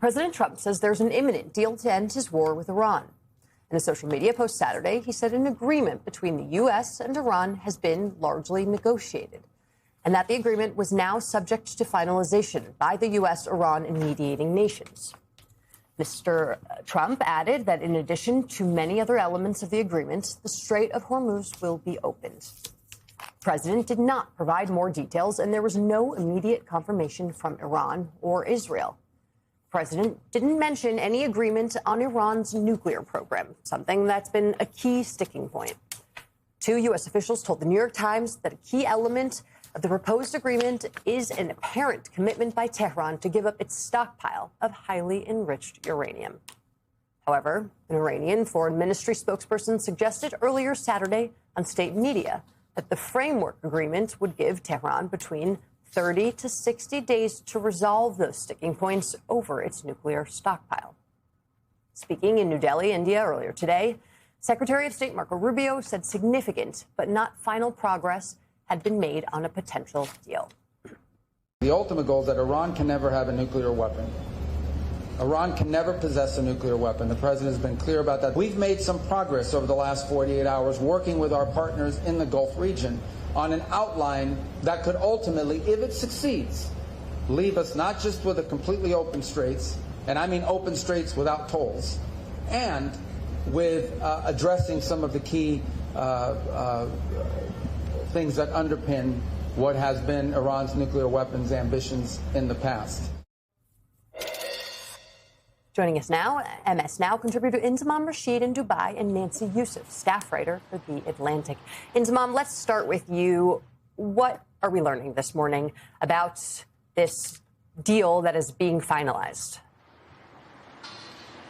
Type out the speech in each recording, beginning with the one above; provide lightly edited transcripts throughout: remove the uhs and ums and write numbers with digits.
President Trump says there's an imminent deal to end his war with Iran. In a social media post Saturday, he said an agreement between the U.S. and Iran has been largely negotiated, and that the agreement was now subject to finalization by the U.S., Iran, and mediating nations. Mr. Trump added that in addition to many other elements of the agreement, the Strait of Hormuz will be opened. The president did not provide more details, and there was no immediate confirmation from Iran or Israel. The president didn't mention any agreement on Iran's nuclear program, something that's been a key sticking point. Two U.S. officials told the New York Times that a key element of the proposed agreement is an apparent commitment by Tehran to give up its stockpile of highly enriched uranium. However, an Iranian foreign ministry spokesperson suggested earlier Saturday on state media that the framework agreement would give Tehran between 30 to 60 days to resolve those sticking points over its nuclear stockpile. Speaking in New Delhi, India, earlier today, Secretary of State Marco Rubio said significant but not final progress had been made on a potential deal. The ultimate goal is that Iran can never have a nuclear weapon. Iran can never possess a nuclear weapon. The president has been clear about that. We've made some progress over the last 48 hours working with our partners in the Gulf region on an outline that could ultimately, if it succeeds, leave us not just with a completely open straits, and I mean open straits without tolls, and with addressing some of the key things that underpin what has been Iran's nuclear weapons ambitions in the past. Joining us now, MS Now contributor Inzamam Rashid in Dubai and Nancy Youssef, staff writer for The Atlantic. Inzamam, let's start with you. What are we learning this morning about this deal that is being finalized?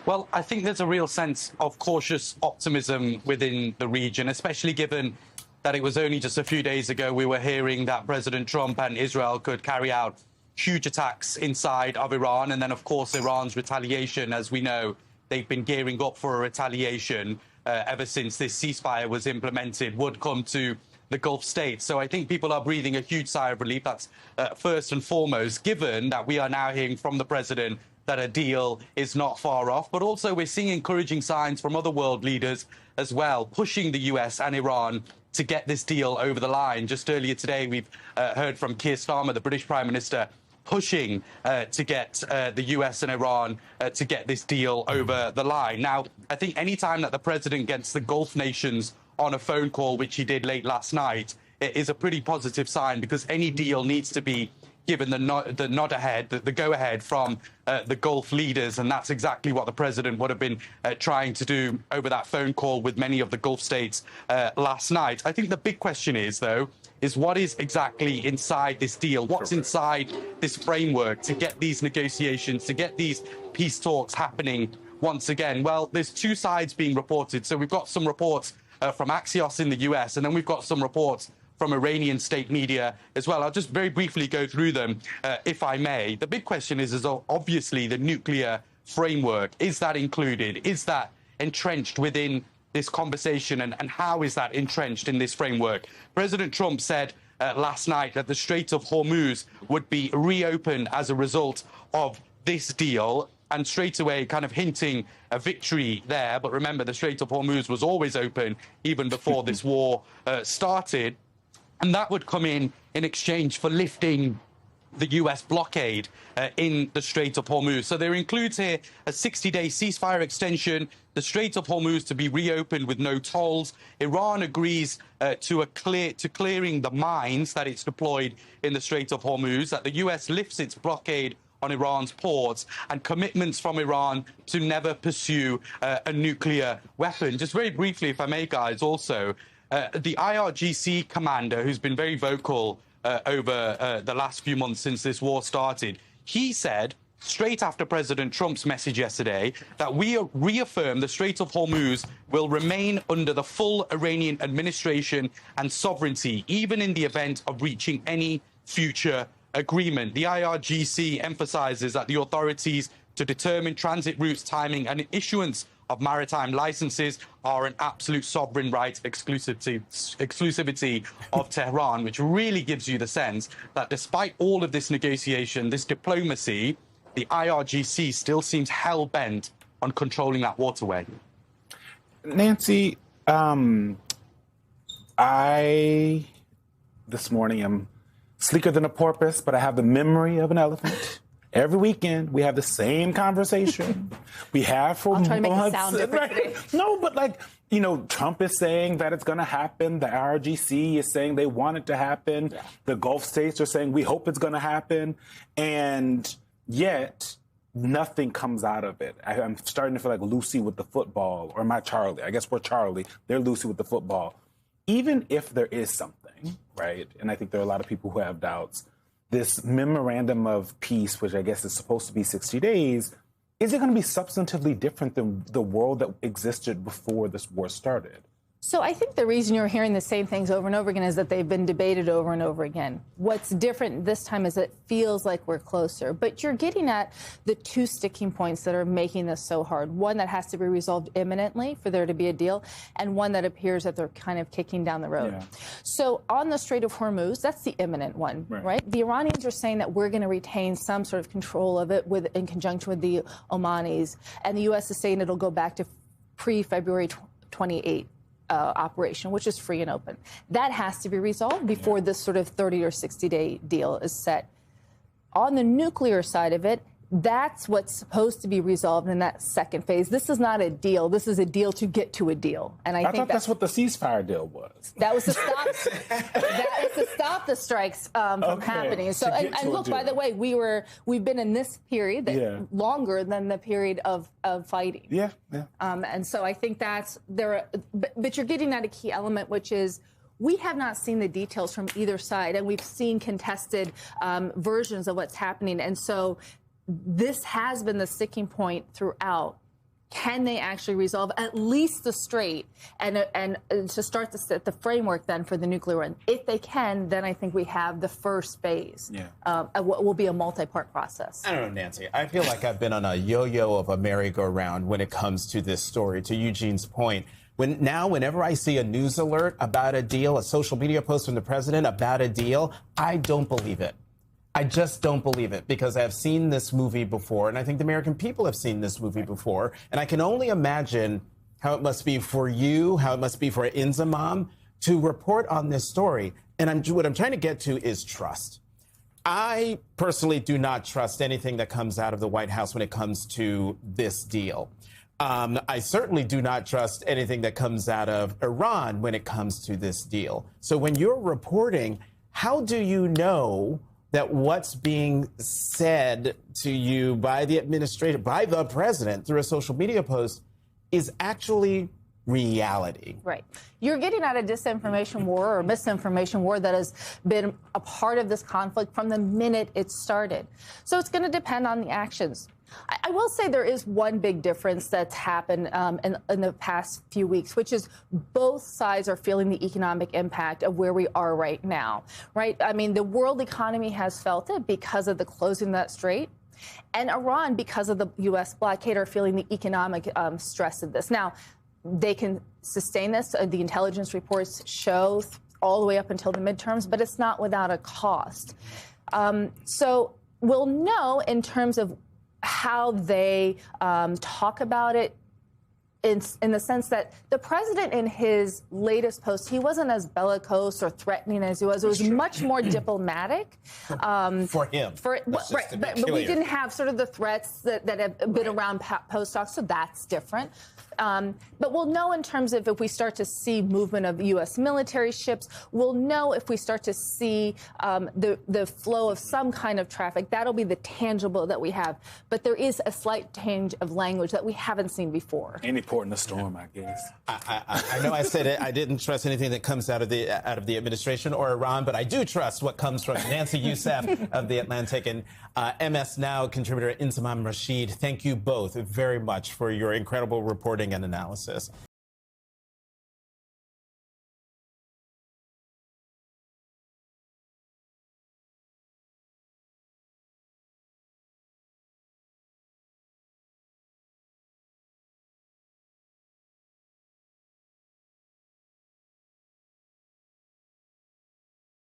Well, I think there's a real sense of cautious optimism within the region, especially given that it was only just a few days ago we were hearing that President Trump and Israel could carry out huge attacks inside of Iran. And then, of course, Iran's retaliation, as we know, they've been gearing up for a retaliation ever since this ceasefire was implemented, would come to the Gulf states. So I think people are breathing a huge sigh of relief. That's first and foremost, given that we are now hearing from the president that a deal is not far off. But also we're seeing encouraging signs from other world leaders as well, pushing the US and Iran to get this deal over the line. Just earlier today, we've heard from Keir Starmer, the British Prime Minister, pushing to get the US and Iran to get this deal over the line. Now, I think any time that the president gets the Gulf nations on a phone call, which he did late last night, it is a pretty positive sign, because any deal needs to be given the nod ahead, the go-ahead from the Gulf leaders, and that's exactly what the president would have been trying to do over that phone call with many of the Gulf states last night. I think the big question is, though, is what is exactly inside this deal? What's inside this framework to get these negotiations, to get these peace talks happening once again? Well, there's two sides being reported. So we've got some reports from Axios in the US, and then we've got some reports from Iranian state media as well. I'll just very briefly go through them, if I may. The big question is obviously the nuclear framework. Is that included? Is that entrenched within this conversation? And how is that entrenched in this framework? President Trump said last night that the Strait of Hormuz would be reopened as a result of this deal, and straight away kind of hinting a victory there. But remember, the Strait of Hormuz was always open even before this war started. And that would come in exchange for lifting the US blockade in the Strait of Hormuz. So there includes here a 60-day ceasefire extension, the Strait of Hormuz to be reopened with no tolls. Iran agrees to clearing the mines that it's deployed in the Strait of Hormuz, that the US lifts its blockade on Iran's ports, and commitments from Iran to never pursue a nuclear weapon. Just very briefly, if I may, guys, also, the IRGC commander, who's been very vocal over the last few months since this war started, he said, straight after President Trump's message yesterday, that we reaffirm the Strait of Hormuz will remain under the full Iranian administration and sovereignty, even in the event of reaching any future agreement. The IRGC emphasizes that the authorities to determine transit routes, timing, and issuance of maritime licenses are an absolute sovereign right, exclusivity of Tehran, which really gives you the sense that despite all of this negotiation, this diplomacy, the IRGC still seems hell-bent on controlling that waterway. Nancy, I this morning am sleeker than a porpoise, but I have the memory of an elephant. Every weekend, we have the same conversation. We have for months. I'll try to make it sound different today. No, but Trump is saying that it's going to happen. The IRGC is saying they want it to happen. Yeah. The Gulf states are saying we hope it's going to happen. And yet, nothing comes out of it. I'm starting to feel like Lucy with the football, or my Charlie. I guess we're Charlie. They're Lucy with the football. Even if there is something, right, and I think there are a lot of people who have doubts, this memorandum of peace, which I guess is supposed to be 60 days, is it going to be substantively different than the world that existed before this war started? So I think the reason you're hearing the same things over and over again is that they've been debated over and over again. What's different this time is it feels like we're closer. But you're getting at the two sticking points that are making this so hard. One that has to be resolved imminently for there to be a deal, and one that appears that they're kind of kicking down the road. Yeah. So on the Strait of Hormuz, that's the imminent one, right? The Iranians are saying that we're going to retain some sort of control of it in conjunction with the Omanis. And the U.S. is saying it'll go back to pre-February 28. Operation, which is free and open. That has to be resolved before this sort of 30 or 60-day deal is set. On the nuclear side of it, that's what's supposed to be resolved in that second phase. This is not a deal. This is a deal to get to a deal. And I think that's what the ceasefire deal was. That was to stop. That is to stop the strikes from happening. So, and look, by the way, we've been in this period longer than the period of fighting. Yeah. And so I think that's there. But you're getting at a key element, which is, we have not seen the details from either side, and we've seen contested versions of what's happening. And so this has been the sticking point throughout. Can they actually resolve at least the strait and to start to set the framework then for the nuclear one? If they can, then I think we have the first phase. What will be a multi-part process. I don't know, Nancy. I feel like I've been on a yo-yo of a merry-go-round when it comes to this story, to Eugene's point. Whenever I see a news alert about a deal, a social media post from the president about a deal, I don't believe it. I just don't believe it, because I've seen this movie before, and I think the American people have seen this movie before, and I can only imagine how it must be for you, how it must be for Inzamam to report on this story. And what I'm trying to get to is trust. I personally do not trust anything that comes out of the White House when it comes to this deal. I certainly do not trust anything that comes out of Iran when it comes to this deal. So when you're reporting, how do you know that what's being said to you by the administration, by the president through a social media post, is actually reality? Right. You're getting at a disinformation war or misinformation war that has been a part of this conflict from the minute it started. So it's going to depend on the actions. I will say there is one big difference that's happened in the past few weeks, which is both sides are feeling the economic impact of where we are right now, right? I mean, the world economy has felt it because of the closing of that strait. And Iran, because of the U.S. blockade, are feeling the economic stress of this. Now, they can sustain this. The intelligence reports show all the way up until the midterms, but it's not without a cost. So we'll know in terms of how they talk about it in the sense that the president in his latest post, he wasn't as bellicose or threatening as he was. It was much more diplomatic. For him. But we didn't have sort of the threats that have been around post-doc, so that's different. But we'll know in terms of if we start to see movement of U.S. military ships, we'll know if we start to see the flow of some kind of traffic. That'll be the tangible that we have. But there is a slight change of language that we haven't seen before. Any port in the storm, I guess. I know I said it. I didn't trust anything that comes out of the administration or Iran, but I do trust what comes from Nancy Youssef of The Atlantic and MS Now contributor Inzamam Rashid. Thank you both very much for your incredible reporting and analysis.